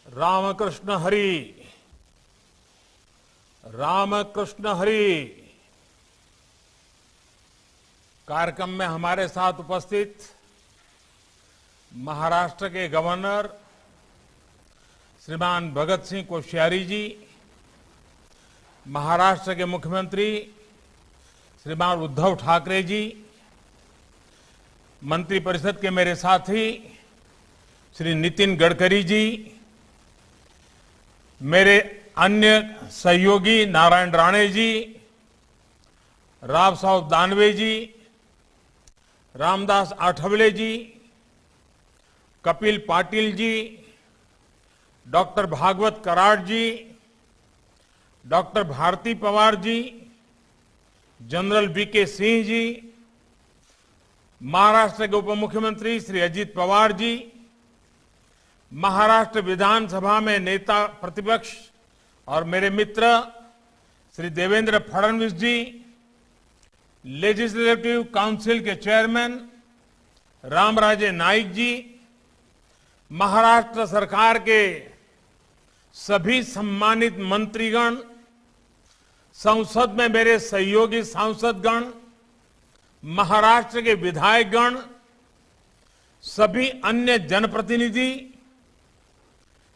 रामकृष्ण हरि, रामकृष्ण हरि। कार्यक्रम में हमारे साथ उपस्थित महाराष्ट्र के गवर्नर श्रीमान भगत सिंह कोश्यारी जी, महाराष्ट्र के मुख्यमंत्री श्रीमान उद्धव ठाकरे जी, मंत्रिपरिषद के मेरे साथी श्री नितिन गडकरी जी, मेरे अन्य सहयोगी नारायण राणे जी, राव साहब दानवे जी, रामदास आठवले जी, कपिल पाटिल जी, डॉक्टर भागवत कराड़ जी, doctor Bharti Pawar ji, general VK Singh ji, Maharashtra के उप मुख्यमंत्री श्री अजित पवार जी, महाराष्ट्र विधानसभा में नेता प्रतिपक्ष और मेरे मित्र श्री देवेंद्र फडणवीस जी, लेजिस्लेटिव काउंसिल के चेयरमैन रामराजे नाईक जी, महाराष्ट्र सरकार के सभी सम्मानित मंत्रीगण, संसद में मेरे सहयोगी सांसदगण, महाराष्ट्र के विधायकगण, सभी अन्य जनप्रतिनिधि,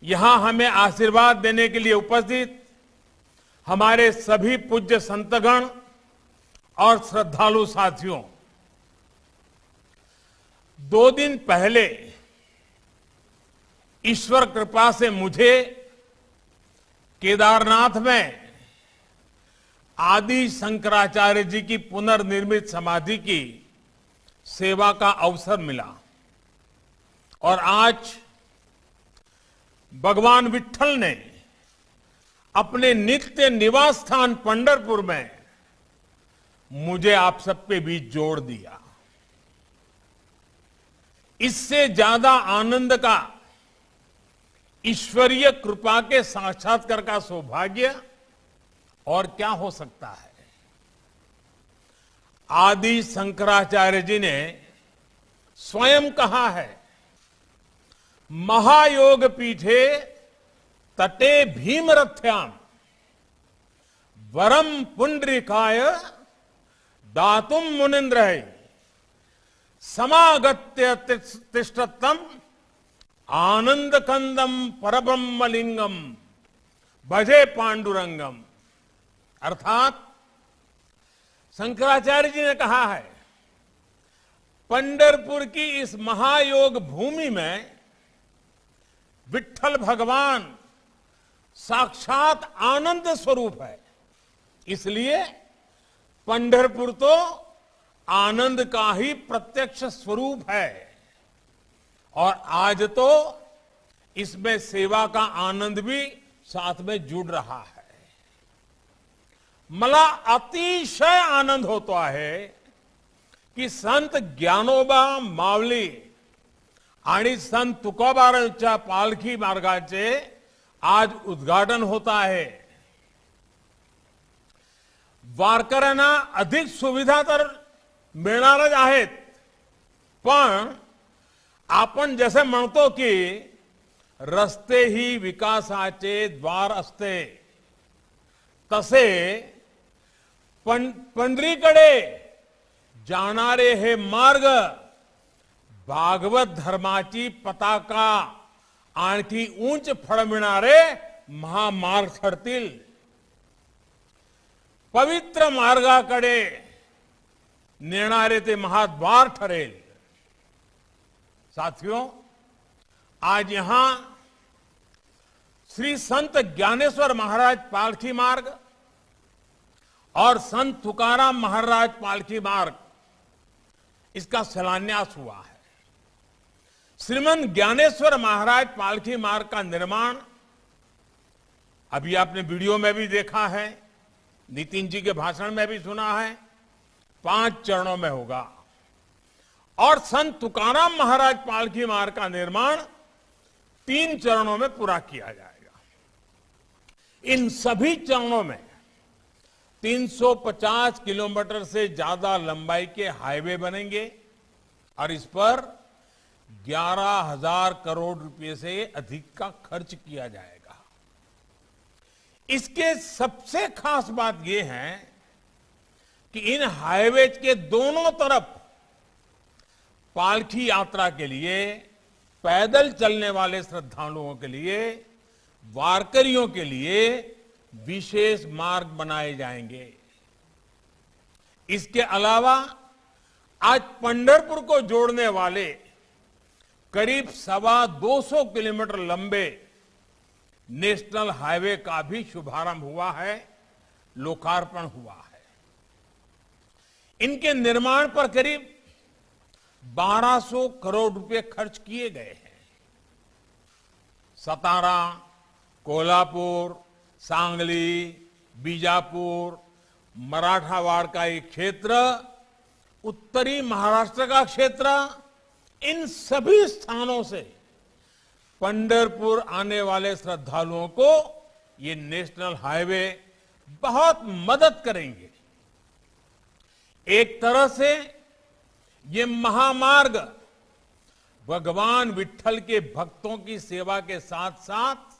यहां हमें आशीर्वाद देने के लिए उपस्थित हमारे सभी पूज्य संतगण और श्रद्धालु साथियों, 2 दिन पहले ईश्वर कृपा से मुझे केदारनाथ में आदि शंकराचार्य जी की पुनर्निर्मित समाधि की सेवा का अवसर मिला और आज भगवान विट्ठल ने अपने नित्य निवास स्थान पंढरपुर में मुझे आप सबके बीच जोड़ दिया। इससे ज्यादा आनंद का, ईश्वरीय कृपा के साक्षात्कार का सौभाग्य और क्या हो सकता है। आदि शंकराचार्य जी ने स्वयं कहा है, महायोग पीठे तटे भीमरथ्याम वरम पुंडरीकाय दातुम मुनिंद्र समागत्य तिष्ठतम आनंद कंदम परब्रह्मलिंगम भजे पांडुरंगम। अर्थात शंकराचार्य जी ने कहा है, पंढरपुर की इस महायोग भूमि में विट्ठल भगवान साक्षात आनंद स्वरूप है, इसलिए पंढरपुर तो आनंद का ही प्रत्यक्ष स्वरूप है और आज तो इसमें सेवा का आनंद भी साथ में जुड़ रहा है। मला अतिशय आनंद होता है की संत ज्ञानोबा माऊली आणि संत तुकोबारांच्या पालखी मार्गाचे आज उद्घाटन होता आहे। वारकऱ्यांना अधिक सुविधा तर मिळणारच आहेत, पण आपण जसे म्हणतो की रस्ते ही विकासाचे द्वार असते, तसे पंढरीकडे जाणारे हे मार्ग भागवत धर्माची पताका आणखी उंच फडविणारे महामार्ग ठरतील। पवित्र मार्गाकडे नेणारे ते महाद्वार ठरेल। साथियों, आज यहां श्री संत ज्ञानेश्वर महाराज पालखी मार्ग और संत तुकाराम महाराज पालखी मार्ग, इसका शिलान्यास हुआ है। श्रीमंत ज्ञानेश्वर महाराज पालखी मार्ग का निर्माण अभी आपने वीडियो में भी देखा है, नितिन जी के भाषण में भी सुना है, 5 चरणों में होगा और संत तुकाराम महाराज पालकी मार्ग का निर्माण 3 चरणों में पूरा किया जाएगा। इन सभी चरणों में 350 किलोमीटर से ज्यादा लंबाई के हाईवे बनेंगे और इस पर 11,000 करोड़ रुपए से अधिक का खर्च किया जाएगा। इसके सबसे खास बात यह है कि इन हाईवेज के दोनों तरफ पालकी यात्रा के लिए, पैदल चलने वाले श्रद्धालुओं के लिए, वारकरियों के लिए विशेष मार्ग बनाए जाएंगे। इसके अलावा आज पंढरपुर को जोड़ने वाले करीब 225 किलोमीटर लंबे नेशनल हाईवे का भी शुभारंभ हुआ है, लोकार्पण हुआ है। इनके निर्माण पर करीब 1200 करोड़ रुपए खर्च किए गए हैं। सतारा, कोल्हापुर, सांगली, बीजापुर, मराठावाड़ का एक क्षेत्र, उत्तरी महाराष्ट्र का क्षेत्र, इन सभी स्थानों से पंढरपुर आने वाले श्रद्धालुओं को ये नेशनल हाईवे बहुत मदद करेंगे। एक तरह से ये महामार्ग भगवान विट्ठल के भक्तों की सेवा के साथ साथ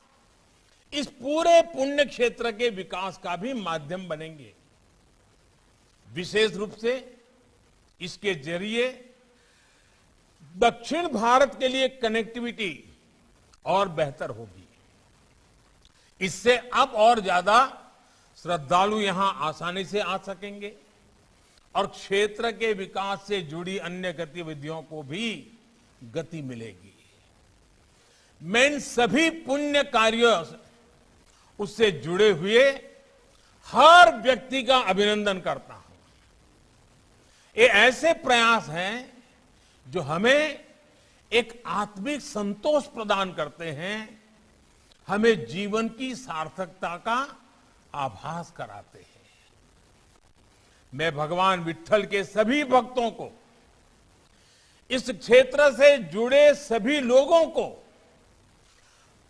इस पूरे पुण्य क्षेत्र के विकास का भी माध्यम बनेंगे। विशेष रूप से इसके जरिए दक्षिण भारत के लिए कनेक्टिविटी और बेहतर होगी। इससे अब और ज्यादा श्रद्धालु यहां आसानी से आ सकेंगे और क्षेत्र के विकास से जुड़ी अन्य गतिविधियों को भी गति मिलेगी। मैं इन सभी पुण्य कार्यों उससे जुड़े हुए हर व्यक्ति का अभिनंदन करता हूं। ये ऐसे प्रयास हैं जो हमें एक आत्मिक संतोष प्रदान करते हैं, हमें जीवन की सार्थकता का आभास कराते हैं। मैं भगवान विट्ठल के सभी भक्तों को, इस क्षेत्र से जुड़े सभी लोगों को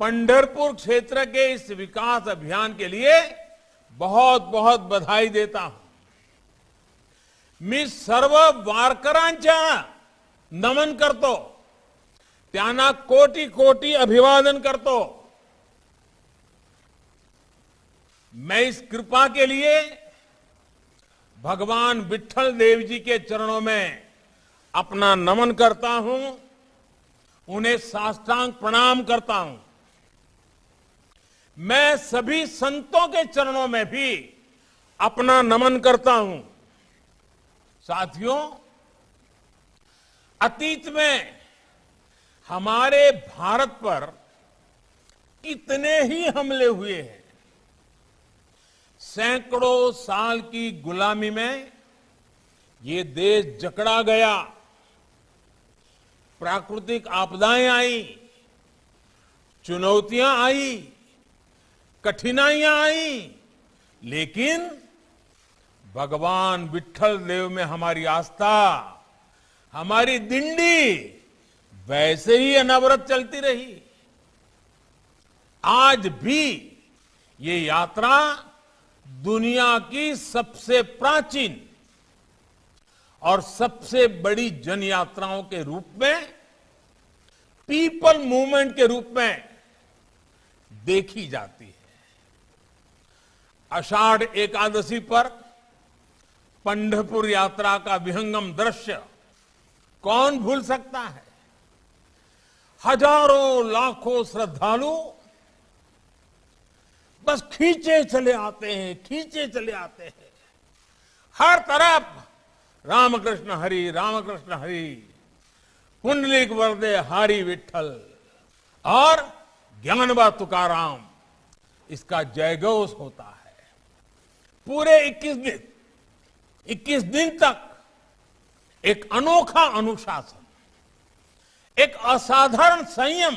पंढरपुर क्षेत्र के इस विकास अभियान के लिए बहुत बहुत बधाई देता हूं। मी सर्व वारकऱ्यांच्या नमन करतो, त्यांना कोटी कोटी अभिवादन करतो। मैं इस कृपा के लिए भगवान विट्ठल देव जी के चरणों में अपना नमन करता हूं, उन्हें साष्टांग प्रणाम करता हूं। मैं सभी संतों के चरणों में भी अपना नमन करता हूं। साथियों, अतीत में हमारे भारत पर कितने ही हमले हुए हैं। सैकड़ों साल की गुलामी में ये देश जकड़ा गया, प्राकृतिक आपदाएं आई, चुनौतियां आई, कठिनाइयां आई, लेकिन भगवान विट्ठल देव में हमारी आस्था, हमारी दिंडी वैसे ही अनवरत चलती रही। आज भी ये यात्रा दुनिया की सबसे प्राचीन और सबसे बड़ी जन यात्राओं के रूप में, पीपल मूवमेंट के रूप में देखी जाती है। आषाढ़ एकादशी पर पंढरपुर यात्रा का विहंगम दृश्य कौन भूल सकता है। हजारों लाखों श्रद्धालु बस खींचे चले आते हैं, खींचे चले आते हैं। हर तरफ रामकृष्ण हरि, रामकृष्ण हरि, पुंडलिक वरदे हरि विट्ठल और ज्ञानबा तुकाराम, इसका जयघोष होता है। पूरे 21 दिन तक एक अनोखा अनुशासन, एक असाधारण संयम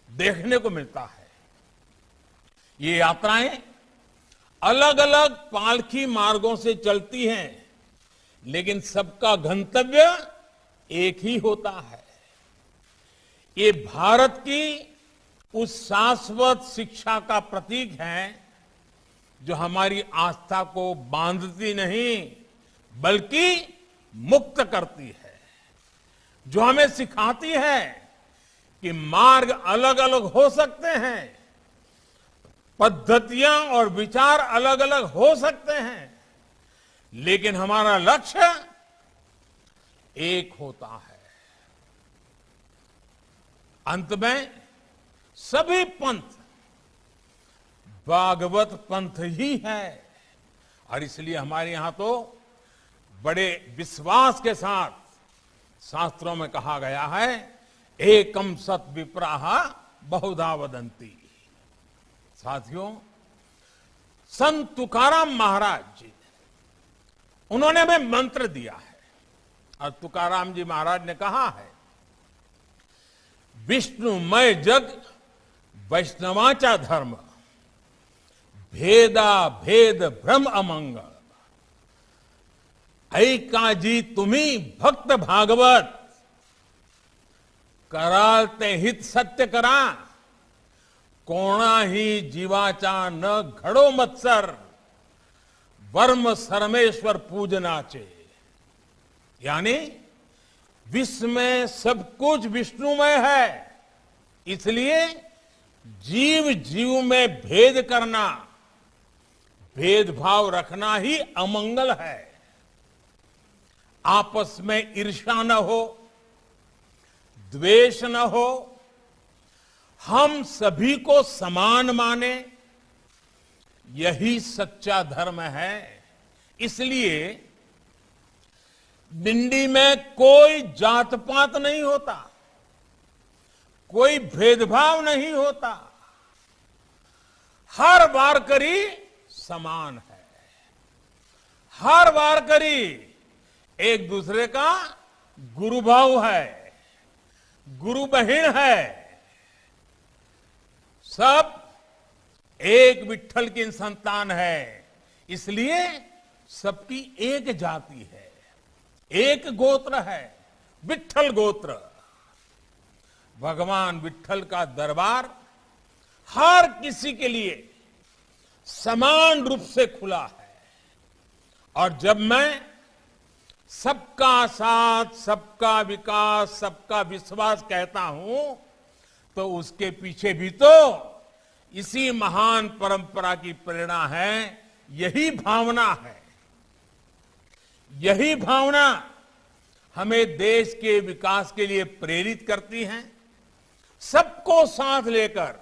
देखने को मिलता है। ये यात्राएं अलग अलग पालकी मार्गों से चलती हैं, लेकिन सबका गंतव्य एक ही होता है। ये भारत की उस शाश्वत शिक्षा का प्रतीक है जो हमारी आस्था को बांधती नहीं बल्कि मुक्त करती है, जो हमें सिखाती है कि मार्ग अलग अलग हो सकते हैं, पद्धतियां और विचार अलग अलग हो सकते हैं, लेकिन हमारा लक्ष्य एक होता है। अंत में सभी पंथ भागवत पंथ ही है और इसलिए हमारे यहां तो बड़े विश्वास के साथ शास्त्रों में कहा गया है, एकम सत विप्राह बहुधा वदंती। साथियों, संत तुकाराम महाराज जी, उन्होंने हमें मंत्र दिया है और तुकाराम जी महाराज ने कहा है, विष्णुमय जग वैष्णवाचा धर्म, भेदा भेद भ्रम अमंगल, ऐकाजी तुम्ही भक्त भागवत, करालते हित सत्य करा, कोणाही जीवाचा न घडो मत्सर, वर्म सरमेश्वर पूजनाचे। यानी विश्व में सब कुछ विष्णुमय है, इसलिए जीव जीव में भेद करना, भेदभाव रखना ही अमंगल है। आपस में ईर्ष्या न हो, द्वेष न हो, हम सभी को समान माने, यही सच्चा धर्म है। इसलिए डिंडी में कोई जात पात नहीं होता, कोई भेदभाव नहीं होता, हर वारकरी समान है, हर वारकरी एक दूसरे का गुरु भाव है, गुरु बहिन है, सब एक विठ्ठल की संतान है, इसलिए सबकी एक जाति है, एक गोत्र है, विठ्ठल गोत्र। भगवान विठ्ठल का दरबार हर किसी के लिए समान रूप से खुला है और जब मैं सबका साथ, सबका विकास, सबका विश्वास कहता हूं तो उसके पीछे भी तो इसी महान परंपरा की प्रेरणा है, यही भावना है। यही भावना हमें देश के विकास के लिए प्रेरित करती है, सबको साथ लेकर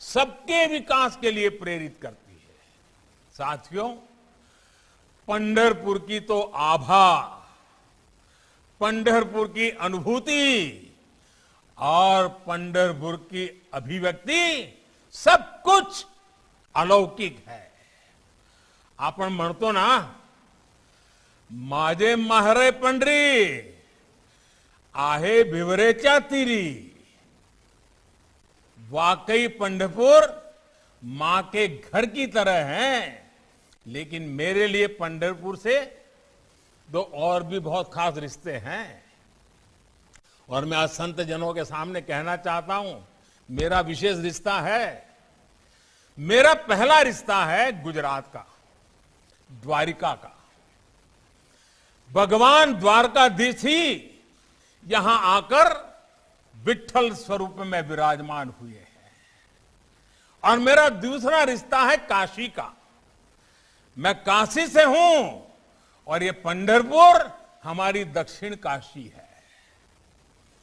सबके विकास के लिए प्रेरित करती है। साथियों, पंढरपुर की तो आभा, पंढरपुर की अनुभूति और पंढरपुर की अभिव्यक्ति सब कुछ अलौकिक है। आपण म्हणतो ना, माझे माहरे पंढरी आहे भिवरेच्या तीरी। वाकई पंढरपुर मां के घर की तरह है, लेकिन मेरे लिए पंढरपुर से दो और भी बहुत खास रिश्ते हैं और मैं आज संत जनों के सामने कहना चाहता हूं, मेरा विशेष रिश्ता है। मेरा पहला रिश्ता है गुजरात का, द्वारिका का। भगवान द्वारकाधीश ही यहां आकर विठ्ठल स्वरूप में विराजमान हुए हैं। और मेरा दूसरा रिश्ता है काशी का। मैं काशी से हूं और ये पंढरपुर हमारी दक्षिण काशी है।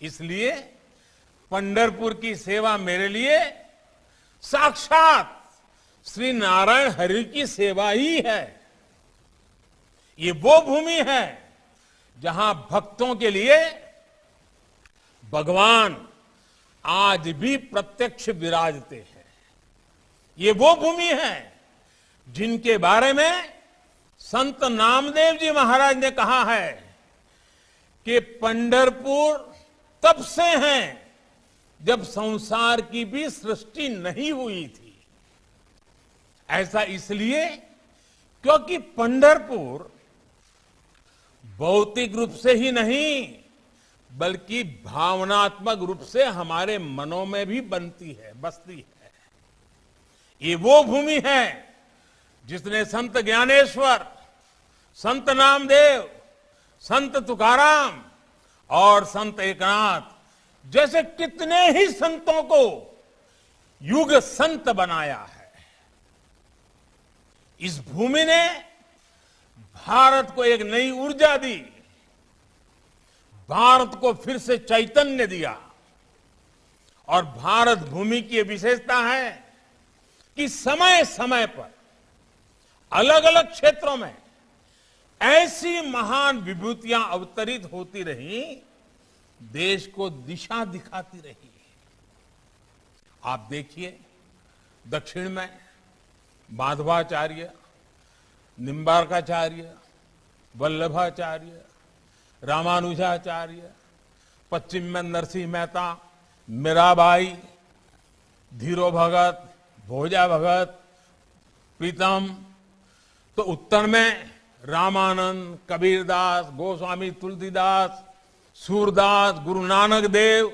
इसलिए पंढरपुर की सेवा मेरे लिए साक्षात श्री नारायण हरि की सेवा ही है। ये वो भूमि है जहां भक्तों के लिए भगवान आज भी प्रत्यक्ष विराजते हैं। ये वो भूमि है जिनके बारे में संत नामदेव जी महाराज ने कहा है कि पंढरपुर तब से हैं जब संसार की भी सृष्टि नहीं हुई थी। ऐसा इसलिए क्योंकि पंढरपुर भौतिक रूप से ही नहीं बल्कि भावनात्मक रूप से हमारे मनों में भी बसती है। ये वो भूमि है जिसने संत ज्ञानेश्वर, संत नामदेव, संत तुकाराम और संत एकनाथ जैसे कितने ही संतों को युग संत बनाया है। इस भूमि ने भारत को एक नई ऊर्जा दी, भारत को फिर से चैतन्य दिया। और भारत भूमि की विशेषता है कि समय समय पर अलग अलग क्षेत्रों में ऐसी महान विभूतियां अवतरित होती रही, देश को दिशा दिखाती रही। आप देखिए, दक्षिण में माधवाचार्य, निम्बार्काचार्य, वल्लभाचार्य, रामानुजाचार्य, पश्चिम में नरसिंह मेहता, मीराबाई, धीरो भगत, भोजा भगत, प्रीतम। तो उत्तर में रामानंद, कबीरदास, गोस्वामी तुलसीदास, सूरदास, गुरु नानक देव,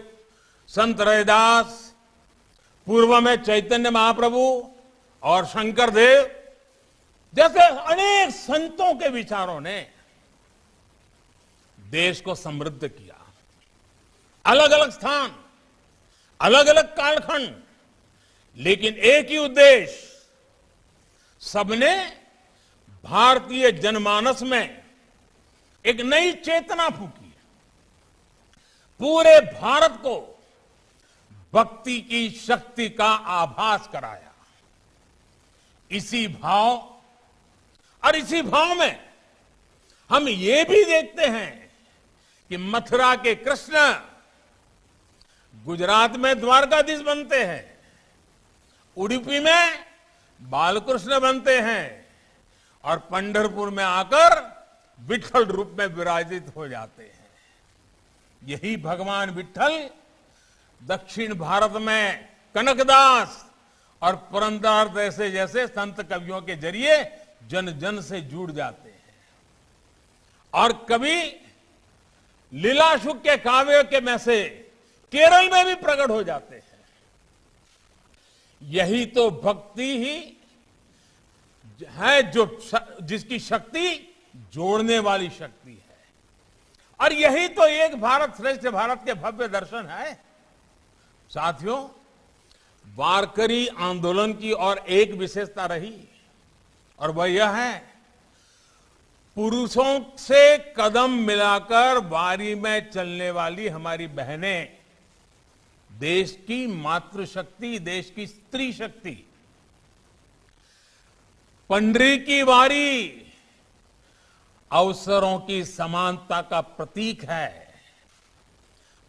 संत रैदास। पूर्व में चैतन्य महाप्रभु और शंकर देव जैसे अनेक संतों के विचारों ने देश को समृद्ध किया। अलग अलग स्थान, अलग अलग कालखंड, लेकिन एक ही उद्देश्य। सबने भारतीय जनमानस में एक नई चेतना फूकी, पूरे भारत को भक्ति की शक्ति का आभास कराया। इसी भाव और इसी भाव में हम ये भी देखते हैं कि मथुरा के कृष्ण गुजरात में द्वारकाधीश बनते हैं, उडुपी में बालकृष्ण बनते हैं और पंढरपुर में आकर विठल रूप में विराजित हो जाते हैं। यही भगवान विठल दक्षिण भारत में कनकदास और पुरंदरदास जैसे संत कवियों के जरिए जन जन से जुड़ जाते हैं और कभी लीलाशुक के काव्य के में से केरल में भी प्रकट हो जाते हैं। यही तो भक्ति ही है जो जिसकी शक्ति जोड़ने वाली शक्ति है। और यही तो एक भारत श्रेष्ठ भारत के भव्य दर्शन है। साथियों, वारकरी आंदोलन की और एक विशेषता रही और वह यह है, पुरुषों से कदम मिलाकर वारी में चलने वाली हमारी बहनें देश की मातृशक्ति, देश की स्त्री शक्ति। पंडरी की वारी अवसरों की समानता का प्रतीक है।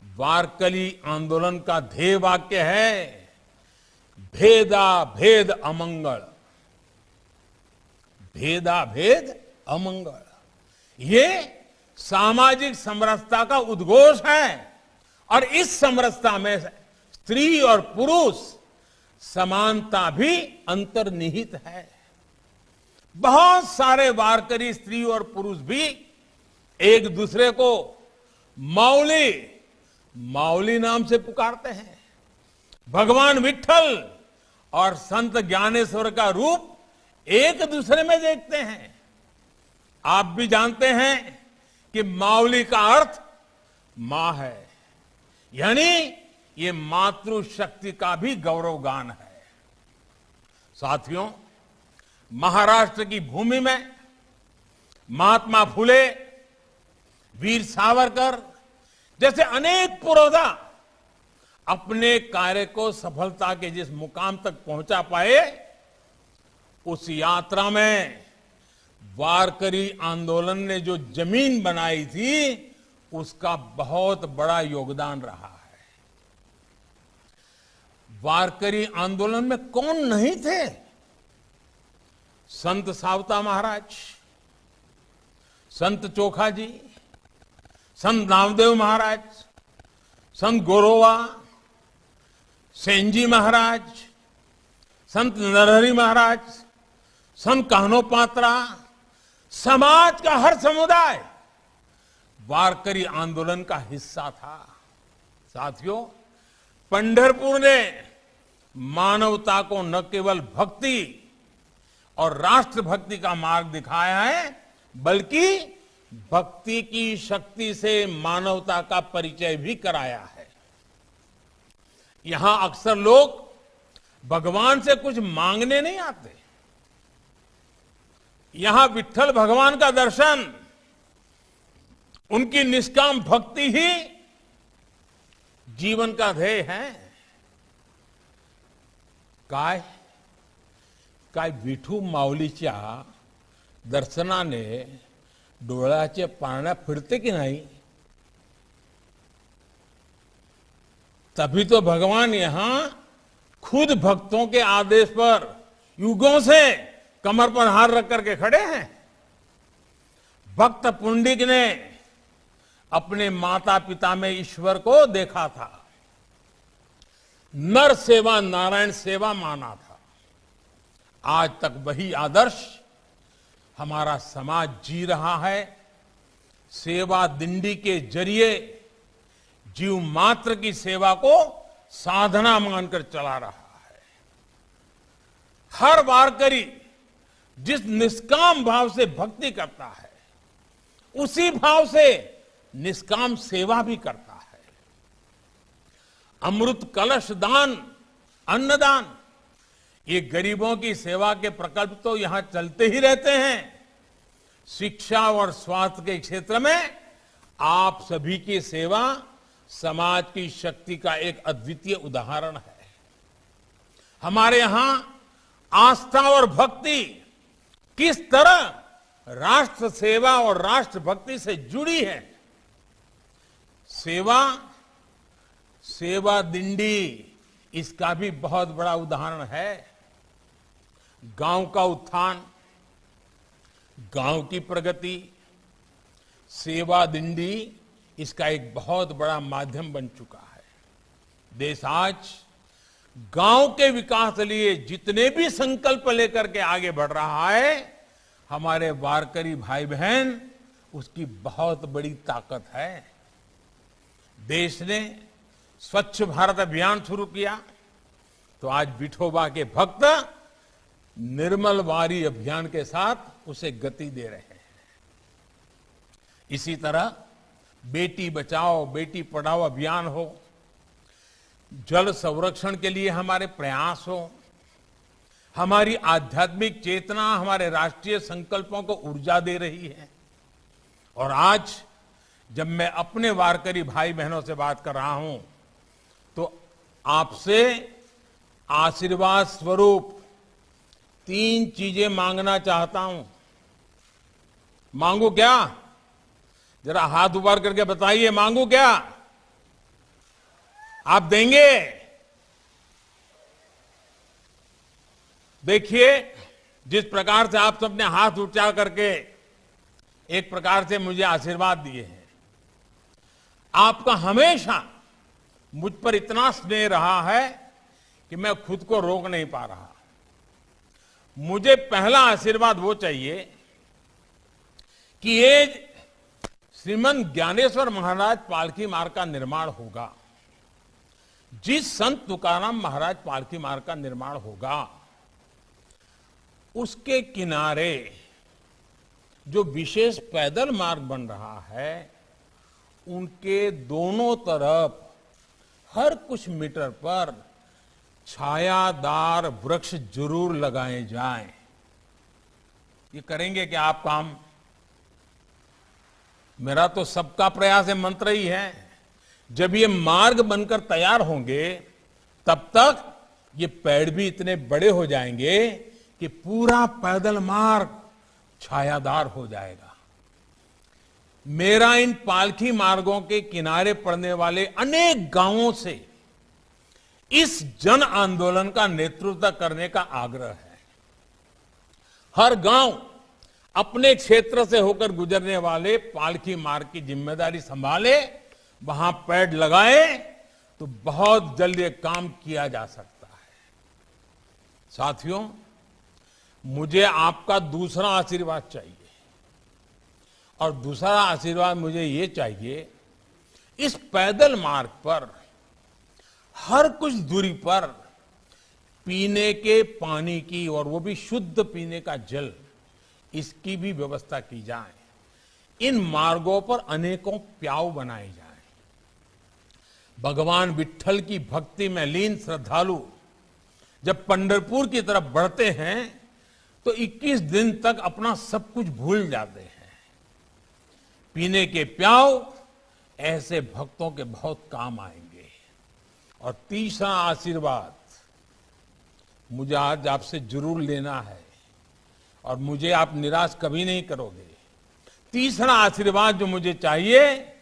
वारकरी आंदोलन का ध्येय वाक्य है, भेदा भेद अमंगल, भेदा भेद अमंगल। ये सामाजिक समरसता का उद्घोष है और इस समरसता में स्त्री और पुरुष समानता भी अंतर्निहित है। बहुत सारे वारकरी स्त्री और पुरुष भी एक दूसरे को माउली माउली नाम से पुकारते हैं। भगवान विठल और संत ज्ञानेश्वर का रूप एक दूसरे में देखते हैं। आप भी जानते हैं कि माउली का अर्थ मां है, यानी ये मातृशक्ति का भी गौरवगान है। साथियों, महाराष्ट्र की भूमि में महात्मा फुले, वीर सावरकर जैसे अनेक पुरोधा अपने कार्य को सफलता के जिस मुकाम तक पहुंचा पाए, उस यात्रा में वारकरी आंदोलन ने जो जमीन बनाई थी उसका बहुत बड़ा योगदान रहा है। वारकरी आंदोलन में कौन नहीं थे? संत सावता महाराज, संत चोखा जी, संत नामदेव महाराज, संत गोरोवा, सेंजी महाराज, संत नरहरि महाराज, संत कान्होपात्रा। समाज का हर समुदाय वारकरी आंदोलन का हिस्सा था। साथियों, पंढरपुर ने मानवता को न केवल भक्ति और राष्ट्रभक्ति का मार्ग दिखाया है, बल्कि भक्ति की शक्ति से मानवता का परिचय भी कराया है। यहां अक्सर लोग भगवान से कुछ मांगने नहीं आते। यहां विट्ठल भगवान का दर्शन, उनकी निष्काम भक्ति ही जीवन का ध्येय है। काय विठू माऊलीच्या दर्शनाने डोळ्याचे पारण्या फिरते की नहीं? तभी तो भगवान यहां खुद भक्तों के आदेश पर युगों से कमर पर हाथ रख करके खड़े हैं। भक्त पुंडिक ने अपने माता पिता में ईश्वर को देखा था, नर सेवा नारायण सेवा माना था। आज तक वही आदर्श हमारा समाज जी रहा है। सेवा दिंडी के जरिए जीव मात्र की सेवा को साधना मानकर चला रहा है। हर वारकरी जिस निष्काम भाव से भक्ति करता है, उसी भाव से निष्काम सेवा भी करता है। अमृत कलश दान, अन्नदान, ये गरीबों की सेवा के प्रकल्प तो यहां चलते ही रहते हैं। शिक्षा और स्वास्थ्य के क्षेत्र में आप सभी की सेवा समाज की शक्ति का एक अद्वितीय उदाहरण है। हमारे यहां आस्था और भक्ति किस तरह राष्ट्र सेवा और राष्ट्र भक्ति से जुड़ी है। सेवा दिंडी इसका भी बहुत बड़ा उदाहरण है। गांव का उत्थान, गांव की प्रगति, सेवा दिंडी इसका एक बहुत बड़ा माध्यम बन चुका है। देश आज गांव के विकास के लिए जितने भी संकल्प लेकर के आगे बढ़ रहा है, हमारे वारकरी भाई बहन उसकी बहुत बड़ी ताकत है। देश ने स्वच्छ भारत अभियान शुरू किया, तो आज विठोबा के भक्त निर्मल वारी अभियान के साथ उसे गति दे रहे हैं। इसी तरह बेटी बचाओ बेटी पढ़ाओ अभियान हो, जल संरक्षण के लिए हमारे प्रयास हो, हमारी आध्यात्मिक चेतना हमारे राष्ट्रीय संकल्पों को ऊर्जा दे रही है। और आज जब मैं अपने वारकरी भाई बहनों से बात कर रहा हूं, तो आपसे आशीर्वाद स्वरूप 3 चीजें मांगना चाहता हूं। मांगू क्या? जरा हाथ ऊपर करके बताइए, मांगू क्या? आप देंगे? देखिए, जिस प्रकार से आप सबने हाथ उठा करके एक प्रकार से मुझे आशीर्वाद दिए हैं, आपका हमेशा मुझ पर इतना स्नेह रहा है कि मैं खुद को रोक नहीं पा रहा। मुझे पहला आशीर्वाद वो चाहिए कि ये श्रीमंत ज्ञानेश्वर महाराज पालकी मार्ग का निर्माण होगा। जिस संत तुकाराम महाराज पालकी मार्ग का निर्माण होगा, उसके किनारे जो विशेष पैदल मार्ग बन रहा है, उनके दोनों तरफ हर कुछ मीटर पर छायादार वृक्ष जरूर लगाए जाएं। ये करेंगे क्या आप काम? मेरा तो सबका प्रयास है मंत्र ही है। जब ये मार्ग बनकर तैयार होंगे, तब तक ये पेड़ भी इतने बड़े हो जाएंगे कि पूरा पैदल मार्ग छायादार हो जाएगा। मेरा इन पालकी मार्गों के किनारे पड़ने वाले अनेक गांवों से इस जन आंदोलन का नेतृत्व करने का आग्रह है। हर गांव अपने क्षेत्र से होकर गुजरने वाले पालकी मार्ग की जिम्मेदारी संभाले, वहां पेड़ लगाए, तो बहुत जल्द ये काम किया जा सकता है। साथियों, मुझे आपका दूसरा आशीर्वाद चाहिए। और दूसरा आशीर्वाद मुझे ये चाहिए, इस पैदल मार्ग पर हर कुछ दूरी पर पीने के पानी की, और वो भी शुद्ध पीने का जल, इसकी भी व्यवस्था की जाए। इन मार्गों पर अनेकों प्याऊ बनाए जाएं। भगवान विट्ठल की भक्ति में लीन श्रद्धालु जब पंढरपुर की तरफ बढ़ते हैं तो 21 दिन तक अपना सब कुछ भूल जाते हैं। पीने के प्याऊ ऐसे भक्तों के बहुत काम आएंगे। और तीसरा आशीर्वाद मुझे आज आपसे जरूर लेना है, और मुझे आप निराश कभी नहीं करोगे। तीसरा आशीर्वाद जो मुझे चाहिए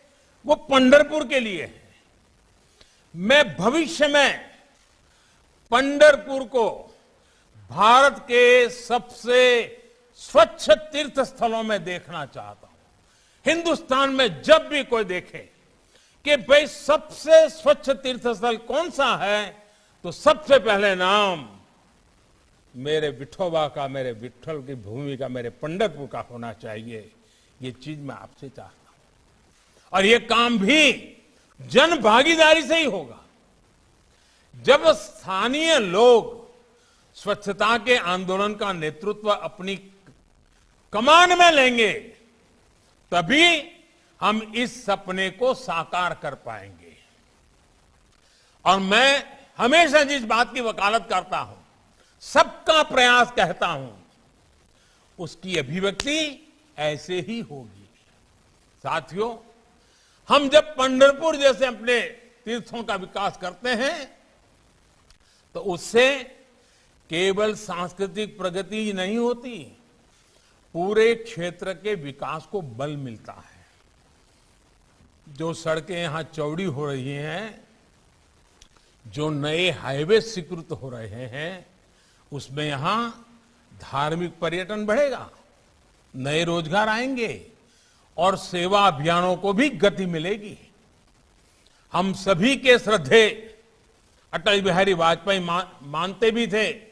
वो पंढरपुर के लिए है। मैं भविष्य में पंढरपुर को भारत के सबसे स्वच्छ तीर्थ स्थलों में देखना चाहता हूं। हिंदुस्तान में जब भी कोई देखे कि भाई सबसे स्वच्छ तीर्थ स्थल कौन सा है, तो सबसे पहले नाम मेरे विठोबा का, मेरे विट्ठल की भूमि का, मेरे पंढरपुर का होना चाहिए। ये चीज मैं आपसे चाहता हूं। और ये काम भी जन भागीदारी से ही होगा। जब स्थानीय लोग स्वच्छता के आंदोलन का नेतृत्व अपनी कमान में लेंगे, तभी हम इस सपने को साकार कर पाएंगे। और मैं हमेशा जिस बात की वकालत करता हूं, सबका प्रयास कहता हूं, उसकी अभिव्यक्ति ऐसे ही होगी। साथियों, हम जब पंढरपुर जैसे अपने तीर्थों का विकास करते हैं तो उससे केवल सांस्कृतिक प्रगति ही नहीं होती, पूरे क्षेत्र के विकास को बल मिलता है। जो सड़कें यहां चौड़ी हो रही हैं, जो नए हाईवे स्वीकृत हो रहे हैं, उसमें यहां धार्मिक पर्यटन बढ़ेगा, नए रोजगार आएंगे और सेवा अभियानों को भी गति मिलेगी। हम सभी के श्रद्धेय अटल बिहारी वाजपेयी मानते भी थे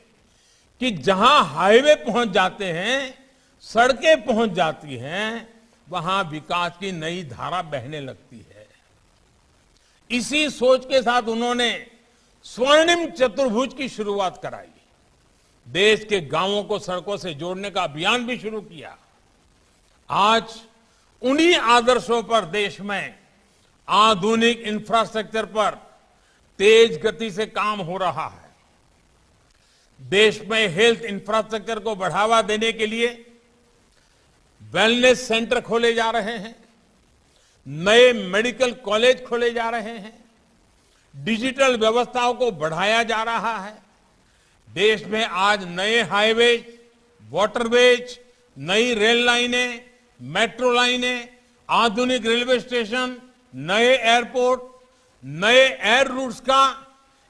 कि जहां हाईवे पहुंच जाते हैं, सड़कें पहुंच जाती हैं, वहां विकास की नई धारा बहने लगती है। इसी सोच के साथ उन्होंने स्वर्णिम चतुर्भुज की शुरुआत कराई। देश के गांवों को सड़कों से जोड़ने का अभियान भी शुरू किया। आज उन्हीं आदर्शों पर देश में आधुनिक इंफ्रास्ट्रक्चर पर तेज गति से काम हो रहा है। देश में हेल्थ इंफ्रास्ट्रक्चर को बढ़ावा देने के लिए वेलनेस सेंटर खोले जा रहे हैं, नए मेडिकल कॉलेज खोले जा रहे हैं, डिजिटल व्यवस्थाओं को बढ़ाया जा रहा है। देश में आज नए हाईवे, वाटरवेज, नई रेल लाइनें, मेट्रो लाइनें, आधुनिक रेलवे स्टेशन, नए एयरपोर्ट, नए एयर रूट्स का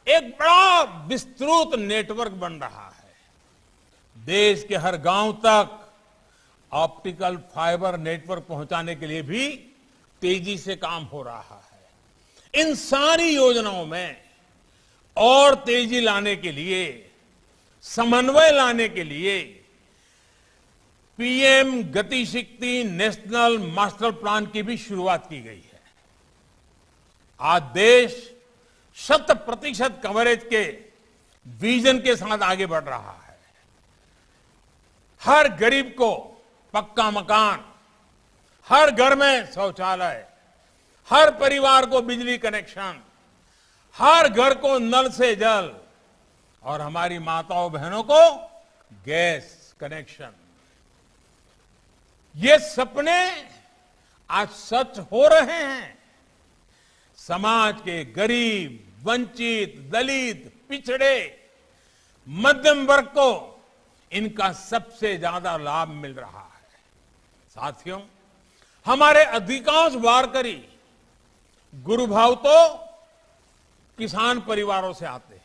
एक बड़ा विस्तृत नेटवर्क बन रहा है। देश के हर गांव तक ऑप्टिकल फाइबर नेटवर्क पहुंचाने के लिए भी तेजी से काम हो रहा है। इन सारी योजनाओं में और तेजी लाने के लिए, समन्वय लाने के लिए पीएम गति शक्ति नेशनल मास्टर प्लान की भी शुरुआत की गई है। आज देश 100% कवरेज के विजन के साथ आगे बढ़ रहा है। हर गरीब को पक्का मकान, हर घर में शौचालय, हर परिवार को बिजली कनेक्शन, हर घर को नल से जल, और हमारी माताओं बहनों को गैस कनेक्शन। ये सपने आज सच हो रहे हैं। समाज के गरीब, वंचित, दलित, पिछड़े, मध्यम वर्ग को इनका सबसे ज्यादा लाभ मिल रहा है। साथियों, हमारे अधिकांश वारकरी गुरु भाव तो किसान परिवारों से आते हैं।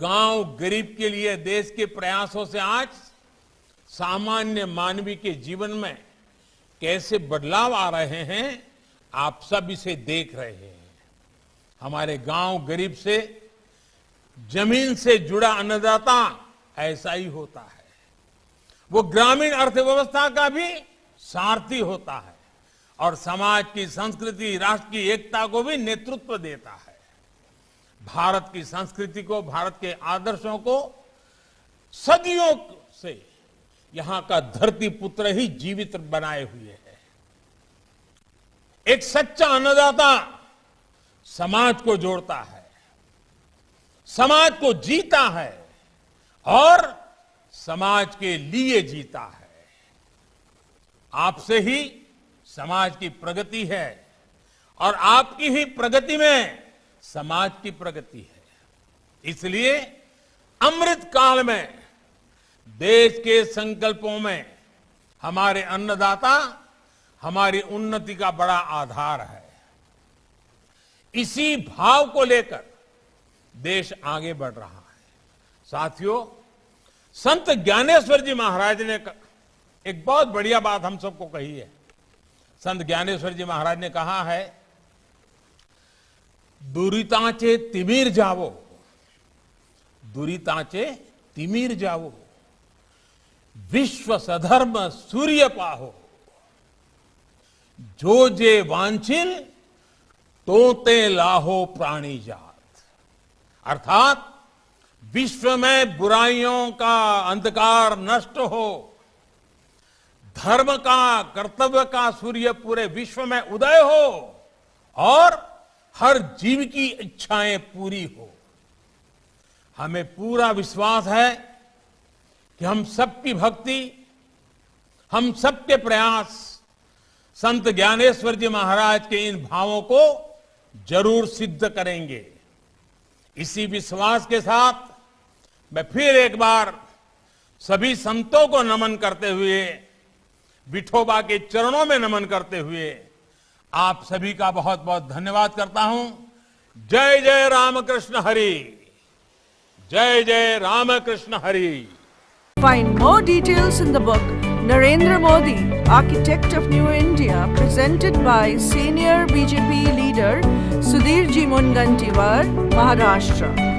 गांव गरीब के लिए देश के प्रयासों से आज सामान्य मानवी के जीवन में कैसे बदलाव आ रहे हैं, आप सब इसे देख रहे हैं। हमारे गांव गरीब से, जमीन से जुड़ा अन्नदाता ऐसा ही होता है। वो ग्रामीण अर्थव्यवस्था का भी सारथी होता है और समाज की संस्कृति, राष्ट्र की एकता को भी नेतृत्व देता है। भारत की संस्कृति को, भारत के आदर्शों को सदियों से यहां का धरती पुत्र ही जीवित बनाए हुए है। एक सच्चा अन्नदाता समाज को जोड़ता है, समाज को जीता है और समाज के लिए जीता है। आपसे ही समाज की प्रगति है और आपकी ही प्रगति में समाज की प्रगति है। इसलिए अमृत काल में देश के संकल्पों में हमारे अन्नदाता हमारी उन्नति का बड़ा आधार है। इसी भाव को लेकर देश आगे बढ़ रहा है। साथियों, संत ज्ञानेश्वर जी महाराज ने एक बहुत बढ़िया बात हम सबको कही है। संत ज्ञानेश्वर जी महाराज ने कहा है, दुरितांचे तिमिर जावो, दुरितांचे तिमिर जावो, विश्व सधर्म सूर्य पाहो, जो जे वांछिल तोते लाहो प्राणी जात। अर्थात विश्व में बुराइयों का अंधकार नष्ट हो, धर्म का, कर्तव्य का सूर्य पूरे विश्व में उदय हो और हर जीव की इच्छाएं पूरी हो। हमें पूरा विश्वास है कि हम सबकी भक्ति, हम सबके प्रयास संत ज्ञानेश्वर जी महाराज के इन भावों को जरूर सिद्ध करेंगे। इसी विश्वास के साथ मैं फिर एक बार सभी संतों को नमन करते हुए, विठोबा के चरणों में नमन करते हुए आप सभी का बहुत बहुत धन्यवाद करता हूं। जय जय रामकृष्ण हरि, जय जय Ramakrishna Hari. Find more details in the book Narendra Modi, Architect of New India, presented by senior BJP leader Sudhir Ji Mungantiwar, Maharashtra.